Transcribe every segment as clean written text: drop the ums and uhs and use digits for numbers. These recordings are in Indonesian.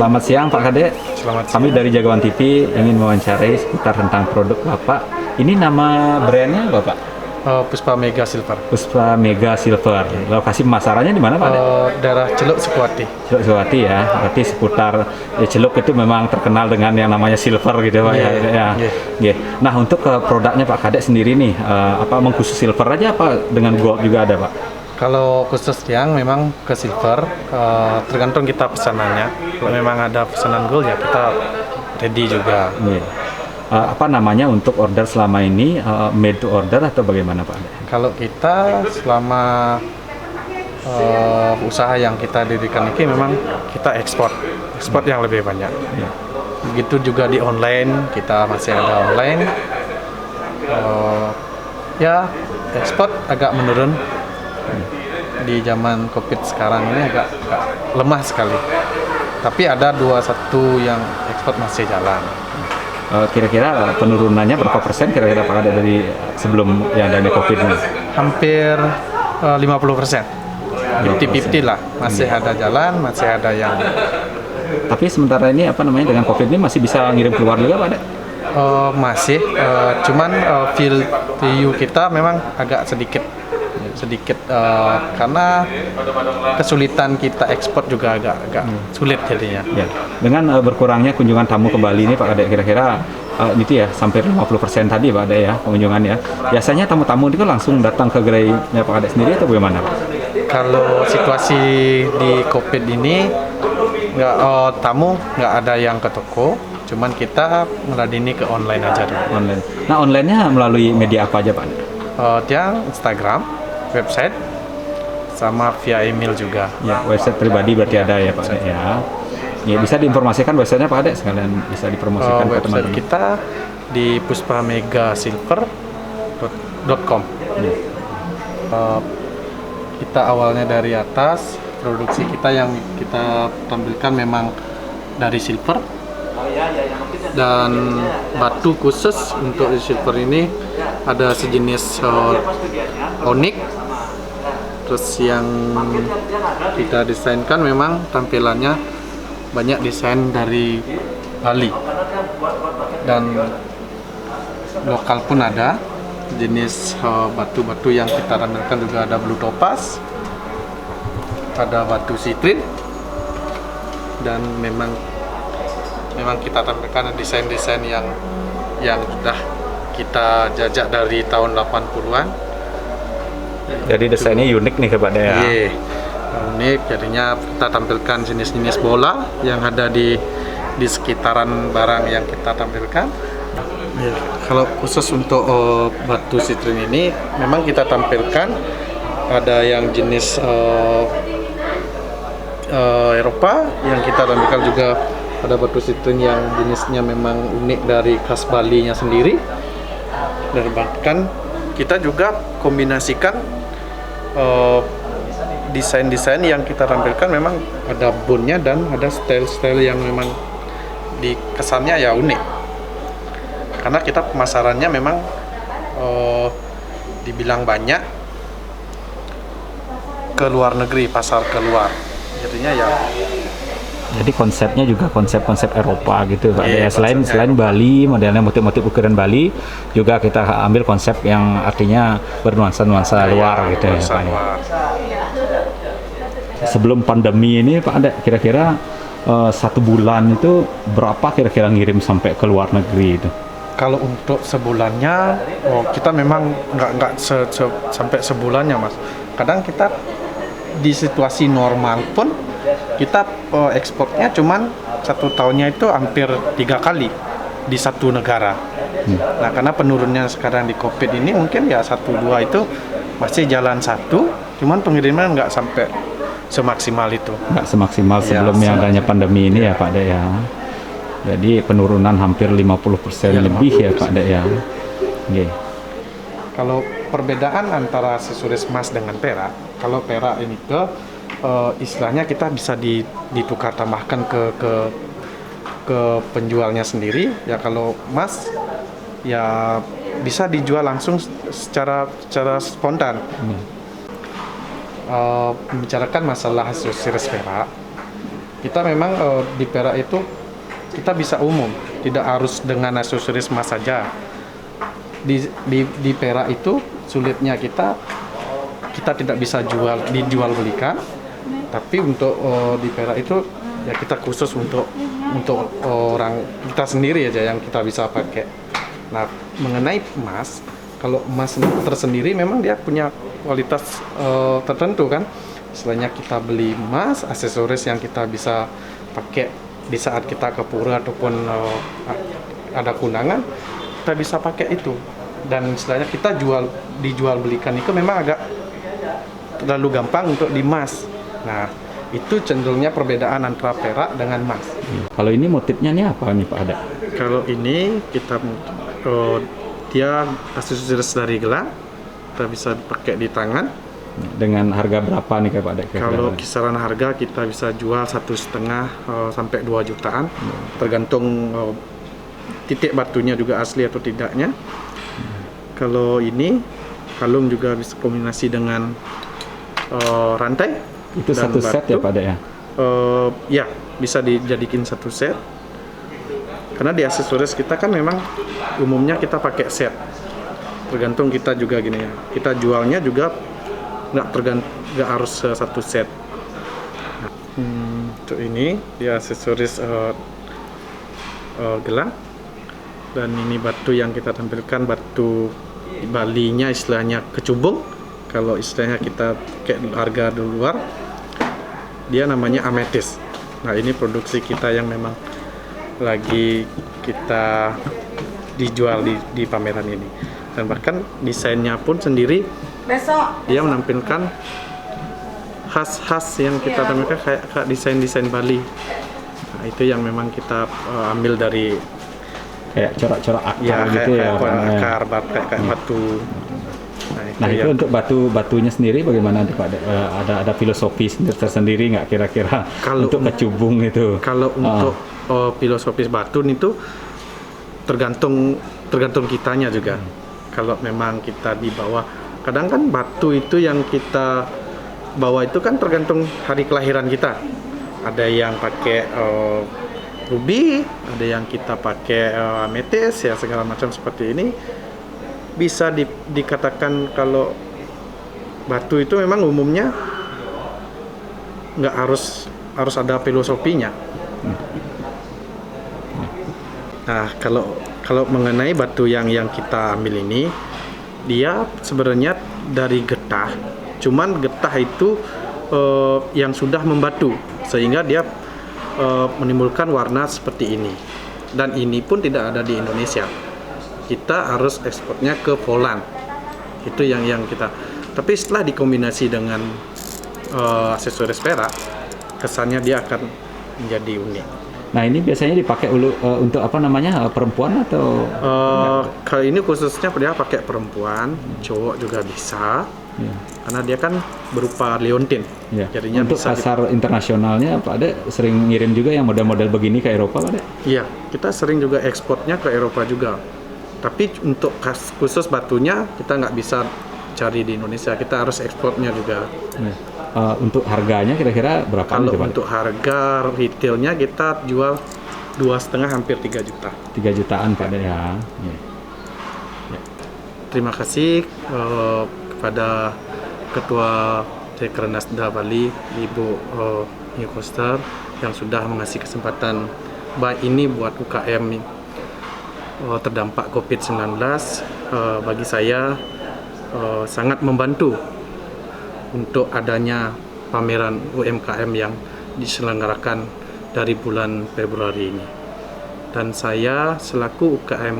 Selamat siang Pak Kade. Selamat Kami siang. dari Jagawan TV ingin mewawancarai seputar tentang produk Bapak. Ini nama brandnya Bapak? Puspa Mega Silver. Puspa Mega Silver. Lokasi pemasarannya di mana Pak Kade? Daerah Celuk Sukuati. Celuk Suwati ya. Berarti seputar Celuk itu memang terkenal dengan yang namanya silver gitu Pak ya. Ya. Nah untuk produknya Pak Kade sendiri nih, apa mengkhusus silver aja apa dengan gold juga ada Pak? Kalau khusus yang memang ke silver, tergantung kita pesanannya. Kalau memang ada pesanan gold ya kita ready juga. Iya. Apa namanya untuk order selama ini made to order atau bagaimana Pak? Kalau kita selama usaha yang kita dirikan ini memang kita ekspor yang lebih banyak. Ya. Begitu juga di online, kita masih ada online. Ya ekspor agak menurun di zaman COVID sekarang ini agak lemah sekali. Tapi ada 21 yang ekspor masih jalan. Kira-kira penurunannya berapa persen kira-kira Pak ada dari sebelum yang adanya COVID ini? Hampir 50%. 50-50 lah. Masih ada jalan, masih ada yang Tapi sementara ini apa namanya dengan COVID ini masih bisa ngirim keluar juga Pak Ade? masih. Cuman view kita memang agak sedikit karena kesulitan kita ekspor juga agak sulit jadinya. Ya. Dengan berkurangnya kunjungan tamu ke Bali ini Pak Ade kira-kira itu ya sampai 50% tadi Pak Ade ya kunjungan ya. Biasanya tamu-tamu itu langsung datang ke gerainya Pak Ade sendiri atau bagaimana Pak? Kalau situasi di COVID ini tamu nggak ada yang ke toko, cuman kita meladeni ke online aja dulu. Online. Nah onlinenya melalui media apa aja Pak Ade? Dia Instagram, website, sama via email juga. Ya, website pribadi berarti ada ya Pak Ade ya. Ya bisa diinformasikan websitenya Pak Ade sekalian bisa dipromosikan ke Website teman-teman. kita di puspamegasilver.com. Ya. Kita awalnya dari atas, produksi kita yang kita tampilkan memang dari silver, dan batu khusus untuk silver ini ada sejenis onyx. Terus yang kita desainkan memang tampilannya banyak desain dari Bali, dan lokal pun ada jenis batu-batu yang kita tampilkan juga ada blue topaz, ada batu sitrin, dan memang kita tampilkan desain-desain yang sudah kita jajak dari tahun 80-an. Jadi desainnya unik nih kepada ya. Iya, unik. Jadinya kita tampilkan jenis-jenis bola yang ada di sekitaran barang yang kita tampilkan. Ya, kalau khusus untuk batu sitrin ini memang kita tampilkan ada yang jenis Eropa, yang kita tampilkan juga ada batu sitrin yang jenisnya memang unik dari khas Bali-nya sendiri. Dan bahkan kita juga kombinasikan desain-desain yang kita tampilkan memang ada bone-nya dan ada style-style yang memang di kesannya ya unik. Karena kita pemasarannya memang dibilang banyak ke luar negeri, pasar keluar. Jadinya ya. Jadi konsepnya juga konsep-konsep Eropa gitu Pak. Iya, Ya, selain Bali, modelnya motif-motif ukiran Bali, juga kita ambil konsep yang artinya bernuansa-nuansa luar gitu ya Pak. Sebelum pandemi ini Pak ada kira-kira 1 bulan itu berapa kira-kira ngirim sampai ke luar negeri itu? Kalau untuk sebulannya, kita memang nggak sampai sebulannya Mas. Kadang kita di situasi normal pun kita ekspornya cuman 1 tahunnya itu hampir 3 kali di satu negara. Nah karena penurunnya sekarang di COVID ini mungkin ya 1-2 itu masih jalan satu, cuman pengiriman nggak sampai semaksimal itu. Nggak semaksimal sebelum yang adanya pandemi ini ya Pak Dek ya. Jadi penurunan hampir 50% lebih ya Pak Dek ya. Okay. Kalau perbedaan antara aksesoris emas dengan perak, kalau perak ini istilahnya kita bisa ditukar tambahkan ke penjualnya sendiri. Ya kalau emas ya bisa dijual langsung secara spontan. Membicarakan masalah aksesoris perak, Kita memang di Perak itu kita bisa umum, tidak harus dengan aksesoris emas saja. Di Perak itu sulitnya kita tidak bisa dijual belikan, tapi untuk di Perak itu ya kita khusus untuk orang kita sendiri aja yang kita bisa pakai. Nah, mengenai emas, kalau emas tersendiri memang dia punya kualitas tertentu kan. Istilahnya kita beli emas, aksesoris yang kita bisa pakai di saat kita ke pura ataupun ada kondangan, kita bisa pakai itu. Dan istilahnya kita dijual belikan itu memang agak terlalu gampang untuk dimas. Nah, itu cenderungnya perbedaan antara perak dengan emas. Kalau ini motifnya nih apa nih Pak Ade? Kalau ini kita dia aksesoris dari gelang, kita bisa pakai di tangan. Dengan harga berapa nih Pak Ade? Kalau kisaran harga kita bisa jual 1,5 sampai 2 jutaan, tergantung titik batunya juga asli atau tidaknya. Kalau ini kalung juga bisa kombinasi dengan rantai. Itu satu set ya Pak Ade ya? Ya, bisa dijadikan satu set. Karena di aksesoris kita kan memang umumnya kita pakai set. Tergantung kita juga gini ya. Kita jualnya juga nggak harus satu set. Untuk ini ya aksesoris gelang, dan ini batu yang kita tampilkan, batu Balinya istilahnya kecubung. Kalau istilahnya kita pakai harga di luar, dia namanya ametis. Nah, ini produksi kita yang memang lagi kita dijual di pameran ini. Dan bahkan desainnya pun sendiri dia menampilkan khas-khas yang kita tampilkan kayak desain-desain Bali. Nah, itu yang memang kita ambil dari kayak corak-corak akar ya, gitu ya. Akar, kayak batu. Nah, itu untuk batunya sendiri bagaimana Pak? Ada filosofi tersendiri nggak kira-kira untuk kecubung itu? Kalau untuk filosofis batu itu tergantung kitanya juga. Kalau memang kita di bawah, kadang kan batu itu yang kita bawa itu kan tergantung hari kelahiran kita. Ada yang pakai ruby, ada yang kita pakai ametis, ya segala macam seperti ini. Bisa dikatakan kalau batu itu memang umumnya nggak harus ada filosofinya. Nah, kalau mengenai batu yang kita ambil ini, dia sebenarnya dari getah. Cuman getah itu yang sudah membatu, sehingga dia menimbulkan warna seperti ini. Dan ini pun tidak ada di Indonesia. Kita harus ekspornya ke Poland. Itu yang kita. Tapi setelah dikombinasi dengan aksesoris perak, kesannya dia akan menjadi unik. Nah, ini biasanya dipakai untuk apa namanya, perempuan atau? Kalau ini khususnya dia pakai perempuan, cowok juga bisa. Ya. Karena dia kan berupa liontin. Ya. Jadinya untuk bisa pasar internasionalnya Pak Ade sering ngirim juga yang model-model begini ke Eropa Pak Ade? Iya, kita sering juga ekspornya ke Eropa juga. Tapi untuk khusus batunya kita nggak bisa cari di Indonesia, kita harus ekspornya juga. Ya. Untuk harganya kira-kira berapa? Kalau untuk harga retailnya kita jual 2,5 hampir 3 juta. 3 jutaan Pak Ade ya. Ya. Ya. Terima kasih kepada Ketua Dekranasda Bali, Ibu New Koster, yang sudah mengasih kesempatan baik ini buat UKM terdampak COVID-19. Bagi saya sangat membantu untuk adanya pameran UMKM yang diselenggarakan dari bulan Februari ini. Dan saya selaku UKM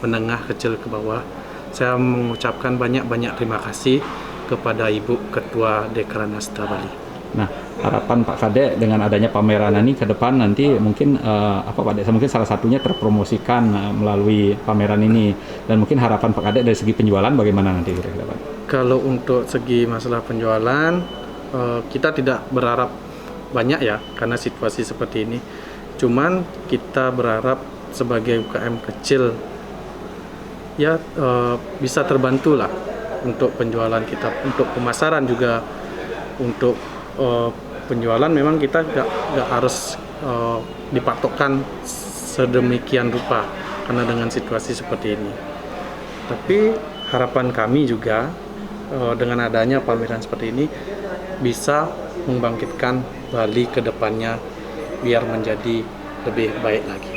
menengah kecil ke bawah, saya mengucapkan banyak-banyak terima kasih kepada Ibu Ketua Dekranasda Bali. Nah, harapan Pak Kade dengan adanya pameran ini ke depan nanti mungkin apa Pak Kade, mungkin salah satunya terpromosikan melalui pameran ini, dan mungkin harapan Pak Kade dari segi penjualan bagaimana nanti kira-kira Pak? Kalau untuk segi masalah penjualan, kita tidak berharap banyak ya karena situasi seperti ini. Cuman kita berharap sebagai UKM kecil ya bisa terbantu lah untuk penjualan kita, untuk pemasaran juga, untuk penjualan memang kita nggak harus dipatokkan sedemikian rupa karena dengan situasi seperti ini. Tapi harapan kami juga dengan adanya pameran seperti ini bisa membangkitkan Bali ke depannya biar menjadi lebih baik lagi.